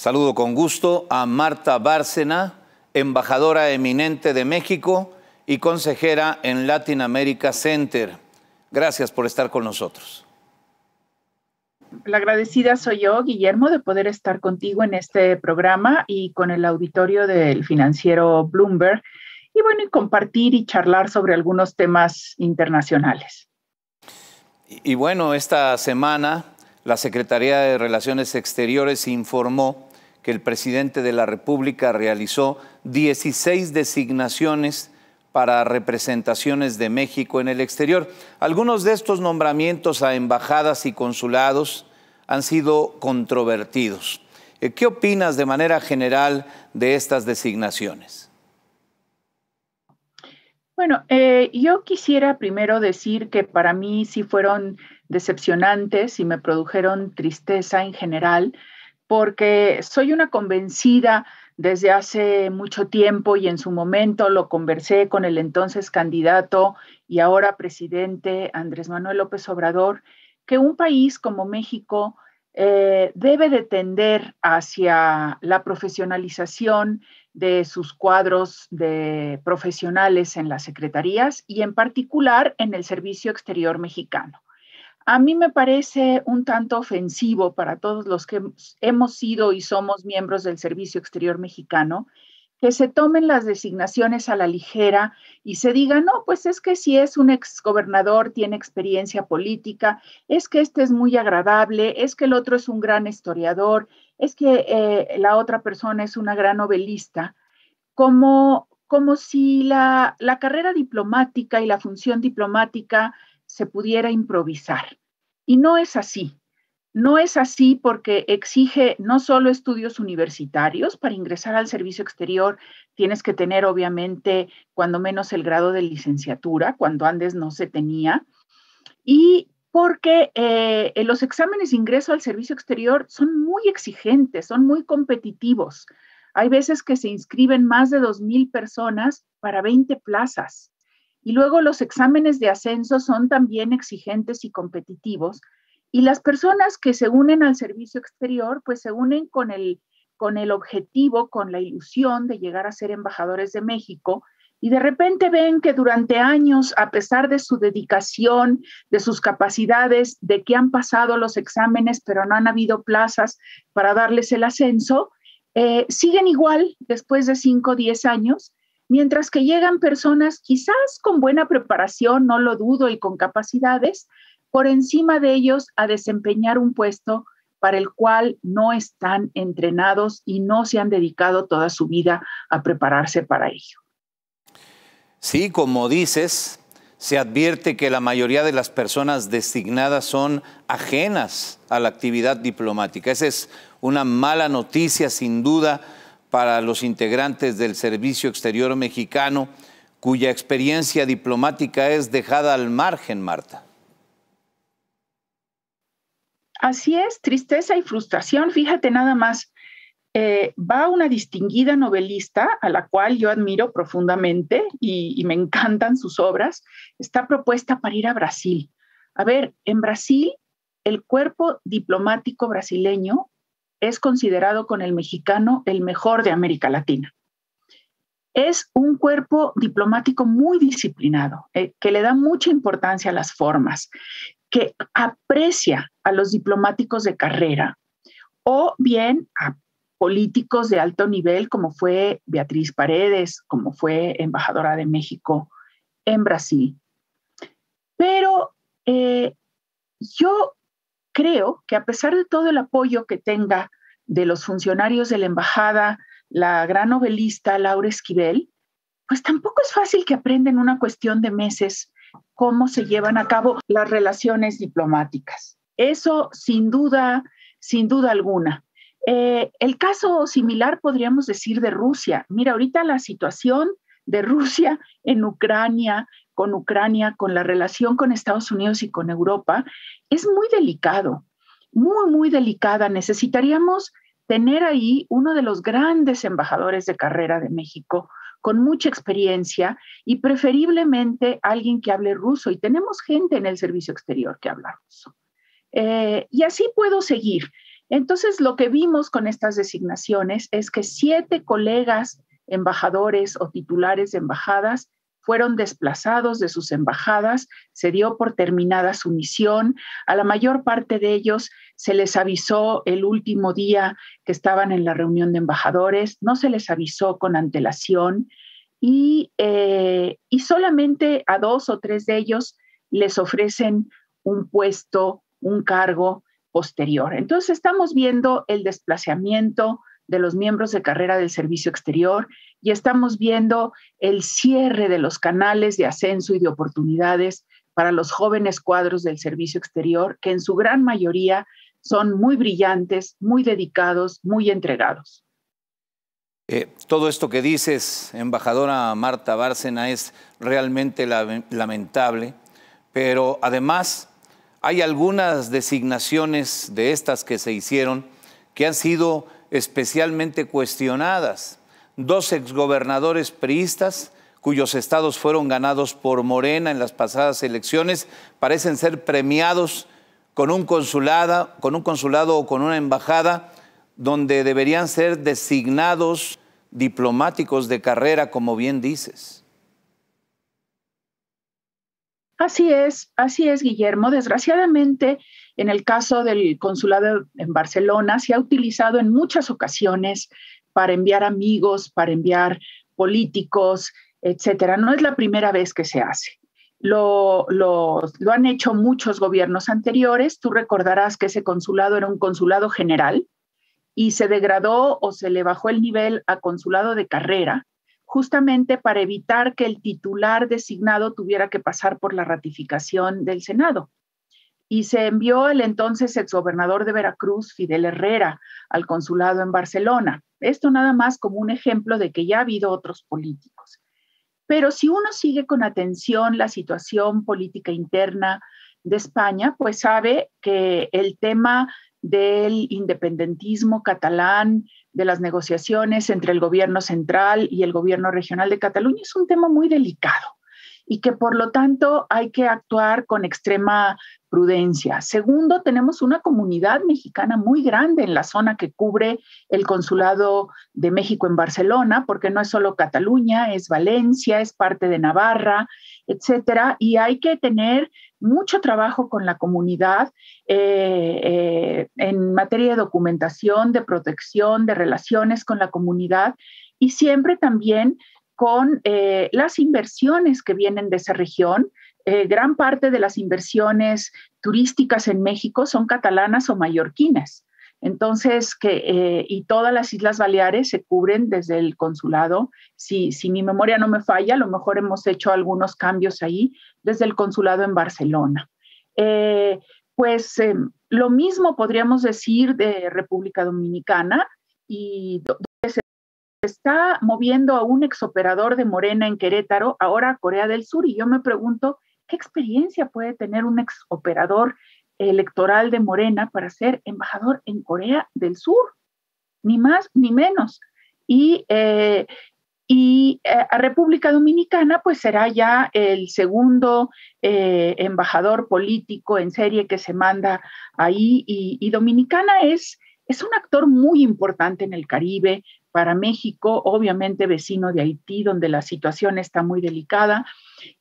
Saludo con gusto a Marta Bárcena, embajadora eminente de México y consejera en Latin America Center. Gracias por estar con nosotros. La agradecida soy yo, Guillermo, de poder estar contigo en este programa y con el auditorio del financiero Bloomberg y bueno, y compartir y charlar sobre algunos temas internacionales. Y bueno, esta semana la Secretaría de Relaciones Exteriores informó que el presidente de la República realizó 16 designaciones para representaciones de México en el exterior. Algunos de estos nombramientos a embajadas y consulados han sido controvertidos. ¿Qué opinas de manera general de estas designaciones? Bueno, yo quisiera primero decir que para mí sí fueron decepcionantes y me produjeron tristeza en general, porque soy una convencida desde hace mucho tiempo y en su momento lo conversé con el entonces candidato y ahora presidente Andrés Manuel López Obrador, que un país como México debe de tender hacia la profesionalización de sus cuadros de profesionales en las secretarías y en particular en el Servicio Exterior Mexicano. A mí me parece un tanto ofensivo para todos los que hemos sido y somos miembros del Servicio Exterior Mexicano que se tomen las designaciones a la ligera y se diga, no, pues es que si es un exgobernador, tiene experiencia política, es que este es muy agradable, es que el otro es un gran historiador, es que la otra persona es una gran novelista, como si la carrera diplomática y la función diplomática se pudiera improvisar. Y no es así. No es así porque exige no solo estudios universitarios, para ingresar al servicio exterior tienes que tener obviamente cuando menos el grado de licenciatura, cuando antes no se tenía, y porque los exámenes de ingreso al servicio exterior son muy exigentes, son muy competitivos. Hay veces que se inscriben más de 2,000 personas para 20 plazas. Y luego los exámenes de ascenso son también exigentes y competitivos. Y las personas que se unen al servicio exterior, pues se unen con el objetivo, con la ilusión de llegar a ser embajadores de México, y de repente ven que durante años, a pesar de su dedicación, de sus capacidades, de que han pasado los exámenes, pero no han habido plazas para darles el ascenso, siguen igual después de 5 o 10 años, mientras que llegan personas quizás con buena preparación, no lo dudo, y con capacidades, por encima de ellos a desempeñar un puesto para el cual no están entrenados y no se han dedicado toda su vida a prepararse para ello. Sí, como dices, se advierte que la mayoría de las personas designadas son ajenas a la actividad diplomática. Esa es una mala noticia, sin duda, para los integrantes del Servicio Exterior Mexicano, cuya experiencia diplomática es dejada al margen, Marta. Así es, tristeza y frustración. Fíjate nada más, va una distinguida novelista a la cual yo admiro profundamente y me encantan sus obras, está propuesta para ir a Brasil. A ver, en Brasil, el cuerpo diplomático brasileño es considerado con el mexicano el mejor de América Latina. Es un cuerpo diplomático muy disciplinado, que le da mucha importancia a las formas, que aprecia a los diplomáticos de carrera o bien a políticos de alto nivel como fue Beatriz Paredes, como fue embajadora de México en Brasil. Pero yo creo que a pesar de todo el apoyo que tenga de los funcionarios de la embajada, la gran novelista Laura Esquivel, pues tampoco es fácil que aprenda en una cuestión de meses cómo se llevan a cabo las relaciones diplomáticas. Eso sin duda alguna. El caso similar podríamos decir de Rusia. Mira, ahorita la situación de Rusia en Ucrania, con la relación con Estados Unidos y con Europa, es muy delicado, muy, muy delicada. Necesitaríamos tener ahí uno de los grandes embajadores de carrera de México, con mucha experiencia y preferiblemente alguien que hable ruso. Y tenemos gente en el servicio exterior que habla ruso. Y así puedo seguir. Entonces, lo que vimos con estas designaciones es que 7 colegas embajadores o titulares de embajadas fueron desplazados de sus embajadas, se dio por terminada su misión. A la mayor parte de ellos se les avisó el último día que estaban en la reunión de embajadores, no se les avisó con antelación y solamente a 2 o 3 de ellos les ofrecen un puesto, un cargo posterior. Entonces estamos viendo el desplazamiento de los miembros de carrera del servicio exterior y estamos viendo el cierre de los canales de ascenso y de oportunidades para los jóvenes cuadros del servicio exterior, que en su gran mayoría son muy brillantes, muy dedicados, muy entregados. Todo esto que dices, embajadora Marta Bárcena, es realmente lamentable, pero además hay algunas designaciones de estas que se hicieron que han sido especialmente cuestionadas. 2 exgobernadores priistas cuyos estados fueron ganados por Morena en las pasadas elecciones parecen ser premiados con un consulado o con una embajada donde deberían ser designados diplomáticos de carrera, como bien dices. Así es, Guillermo. Desgraciadamente, en el caso del consulado en Barcelona, se ha utilizado en muchas ocasiones para enviar amigos, para enviar políticos, etcétera. No es la primera vez que se hace. Lo han hecho muchos gobiernos anteriores. Tú recordarás que ese consulado era un consulado general y se degradó o se le bajó el nivel a consulado de carrera, justamente para evitar que el titular designado tuviera que pasar por la ratificación del Senado. Y se envió el entonces exgobernador de Veracruz, Fidel Herrera, al consulado en Barcelona. Esto nada más como un ejemplo de que ya ha habido otros políticos. Pero si uno sigue con atención la situación política interna de España, pues sabe que el tema del independentismo catalán, de las negociaciones entre el gobierno central y el gobierno regional de Cataluña es un tema muy delicado y que por lo tanto hay que actuar con extrema prudencia. Segundo, tenemos una comunidad mexicana muy grande en la zona que cubre el consulado de México en Barcelona, porque no es solo Cataluña, es Valencia, es parte de Navarra, etcétera, y hay que tener mucho trabajo con la comunidad en materia de documentación, de protección, de relaciones con la comunidad y siempre también con las inversiones que vienen de esa región. Gran parte de las inversiones turísticas en México son catalanas o mallorquinas. Entonces, y todas las Islas Baleares se cubren desde el consulado. Si mi memoria no me falla, a lo mejor hemos hecho algunos cambios ahí desde el consulado en Barcelona. Lo mismo podríamos decir de República Dominicana y donde se está moviendo a un exoperador de Morena en Querétaro, ahora a Corea del Sur, y yo me pregunto, ¿qué experiencia puede tener un exoperador electoral de Morena para ser embajador en Corea del Sur? Ni más ni menos. Y a República Dominicana pues será ya el segundo embajador político en serie que se manda ahí y Dominicana es un actor muy importante en el Caribe para México, obviamente vecino de Haití, donde la situación está muy delicada.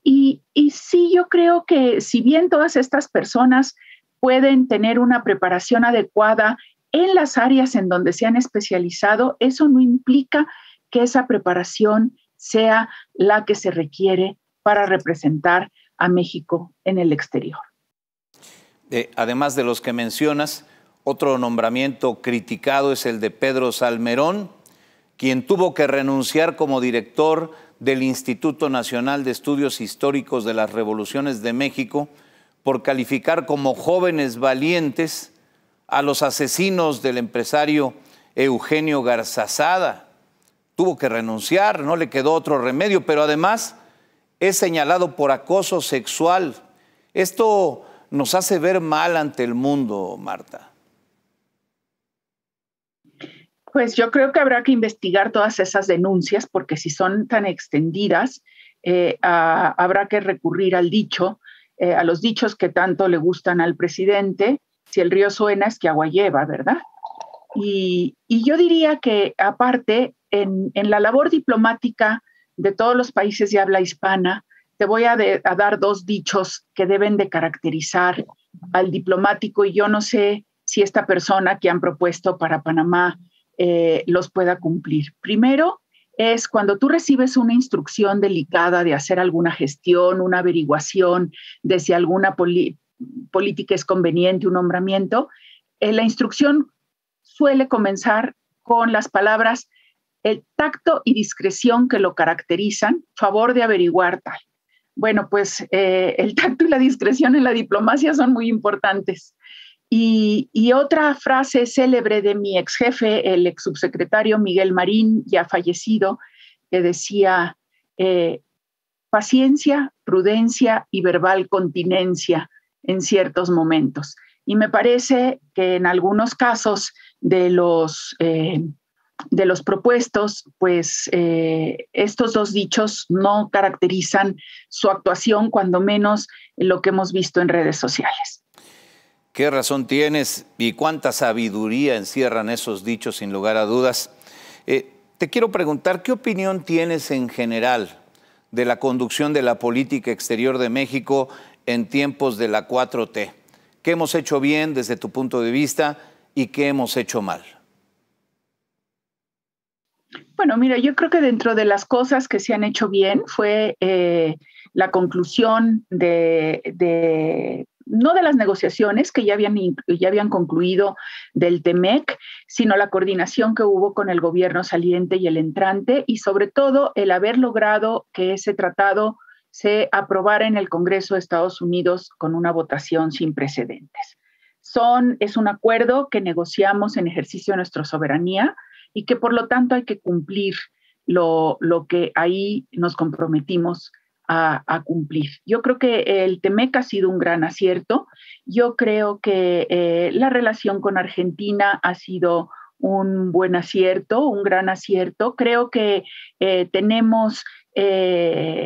Y sí, yo creo que si bien todas estas personas pueden tener una preparación adecuada en las áreas en donde se han especializado, eso no implica que esa preparación sea la que se requiere para representar a México en el exterior. Además de los que mencionas, otro nombramiento criticado es el de Pedro Salmerón, quien tuvo que renunciar como director del Instituto Nacional de Estudios Históricos de las Revoluciones de México por calificar como jóvenes valientes a los asesinos del empresario Eugenio Garzazada. Tuvo que renunciar, no le quedó otro remedio, pero además es señalado por acoso sexual. Esto nos hace ver mal ante el mundo, Marta. Pues yo creo que habrá que investigar todas esas denuncias, porque si son tan extendidas, habrá que recurrir al dicho, a los dichos que tanto le gustan al presidente. Si el río suena es que agua lleva, ¿verdad? Y yo diría que aparte, en la labor diplomática de todos los países de habla hispana, te voy a dar dos dichos que deben de caracterizar al diplomático, y yo no sé si esta persona que han propuesto para Panamá los pueda cumplir. Primero, es cuando tú recibes una instrucción delicada de hacer alguna gestión, una averiguación de si alguna política es conveniente, un nombramiento, la instrucción suele comenzar con las palabras: el tacto y discreción que lo caracterizan, favor de averiguar tal. Bueno, pues el tacto y la discreción en la diplomacia son muy importantes. Y otra frase célebre de mi ex jefe, el ex subsecretario Miguel Marín, ya fallecido, que decía: paciencia, prudencia y verbal continencia en ciertos momentos. Y me parece que en algunos casos de los propuestos, pues estos dos dichos no caracterizan su actuación, cuando menos lo que hemos visto en redes sociales. Qué razón tienes y cuánta sabiduría encierran esos dichos, sin lugar a dudas. Te quiero preguntar, ¿qué opinión tienes en general de la conducción de la política exterior de México en tiempos de la 4T? ¿Qué hemos hecho bien desde tu punto de vista y qué hemos hecho mal? Bueno, mira, yo creo que dentro de las cosas que se han hecho bien fue la conclusión no de las negociaciones que ya habían concluido del TEMEC, sino la coordinación que hubo con el gobierno saliente y el entrante, y sobre todo el haber logrado que ese tratado se aprobara en el Congreso de Estados Unidos con una votación sin precedentes. Es un acuerdo que negociamos en ejercicio de nuestra soberanía y que por lo tanto hay que cumplir lo que ahí nos comprometimos a cumplir. Yo creo que el TEMEC ha sido un gran acierto. Yo creo que la relación con Argentina ha sido un buen acierto, un gran acierto. Creo que tenemos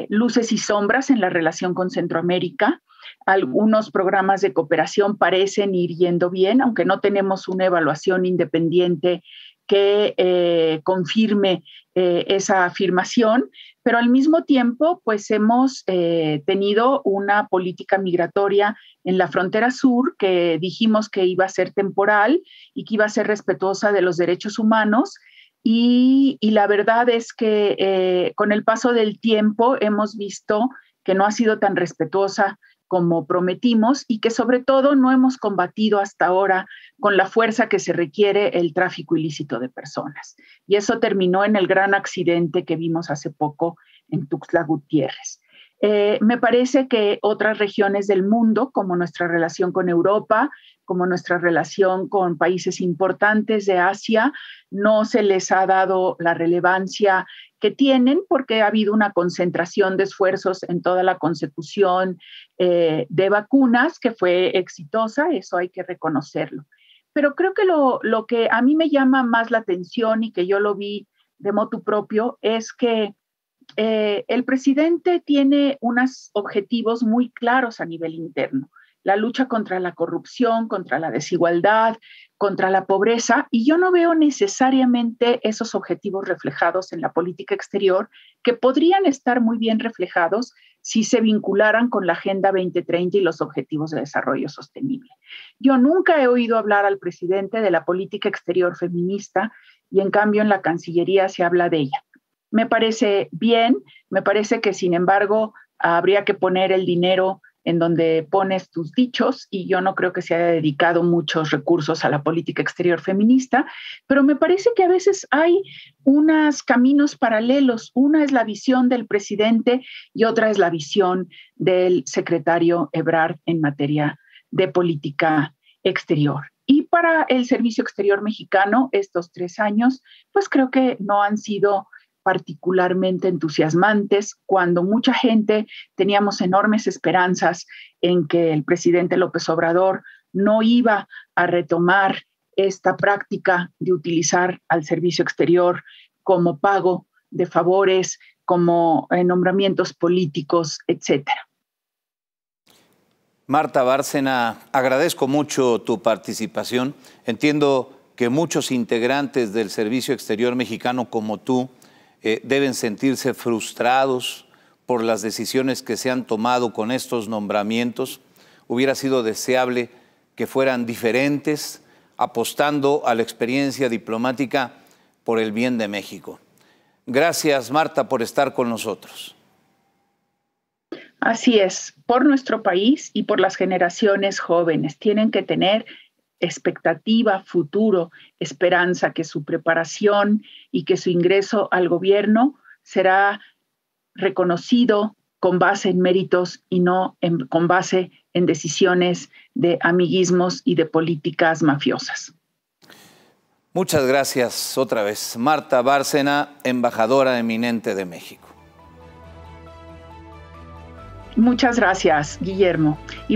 luces y sombras en la relación con Centroamérica. Algunos programas de cooperación parecen ir yendo bien, aunque no tenemos una evaluación independiente que confirme esa afirmación, pero al mismo tiempo, pues hemos tenido una política migratoria en la frontera sur que dijimos que iba a ser temporal y que iba a ser respetuosa de los derechos humanos. Y la verdad es que con el paso del tiempo hemos visto que no ha sido tan respetuosa como prometimos, y que sobre todo no hemos combatido hasta ahora con la fuerza que se requiere el tráfico ilícito de personas. Y eso terminó en el gran accidente que vimos hace poco en Tuxtla Gutiérrez. Me parece que otras regiones del mundo, como nuestra relación con Europa, como nuestra relación con países importantes de Asia, no se les ha dado la relevancia que tienen, porque ha habido una concentración de esfuerzos en toda la consecución de vacunas que fue exitosa, eso hay que reconocerlo. Pero creo que lo que a mí me llama más la atención y que yo lo vi de motu propio es que el presidente tiene unos objetivos muy claros a nivel interno: la lucha contra la corrupción, contra la desigualdad, contra la pobreza, y yo no veo necesariamente esos objetivos reflejados en la política exterior, que podrían estar muy bien reflejados si se vincularan con la Agenda 2030 y los Objetivos de Desarrollo Sostenible. Yo nunca he oído hablar al presidente de la política exterior feminista, y en cambio en la Cancillería se habla de ella. Me parece bien, me parece que sin embargo habría que poner el dinero en donde pones tus dichos, y yo no creo que se haya dedicado muchos recursos a la política exterior feminista, pero me parece que a veces hay unos caminos paralelos. Una es la visión del presidente y otra es la visión del secretario Ebrard en materia de política exterior. Y para el Servicio Exterior Mexicano, estos 3 años, pues creo que no han sido particularmente entusiasmantes, cuando mucha gente teníamos enormes esperanzas en que el presidente López Obrador no iba a retomar esta práctica de utilizar al servicio exterior como pago de favores, como nombramientos políticos, etcétera. Marta Bárcena, agradezco mucho tu participación. Entiendo que muchos integrantes del Servicio Exterior Mexicano como tú deben sentirse frustrados por las decisiones que se han tomado con estos nombramientos. Hubiera sido deseable que fueran diferentes, apostando a la experiencia diplomática por el bien de México. Gracias, Marta, por estar con nosotros. Así es, por nuestro país y por las generaciones jóvenes. Tienen que tener expectativa, futuro, esperanza, que su preparación y que su ingreso al gobierno será reconocido con base en méritos y no con base en decisiones de amiguismos y de políticas mafiosas. Muchas gracias otra vez. Marta Bárcena, embajadora eminente de México. Muchas gracias, Guillermo. Y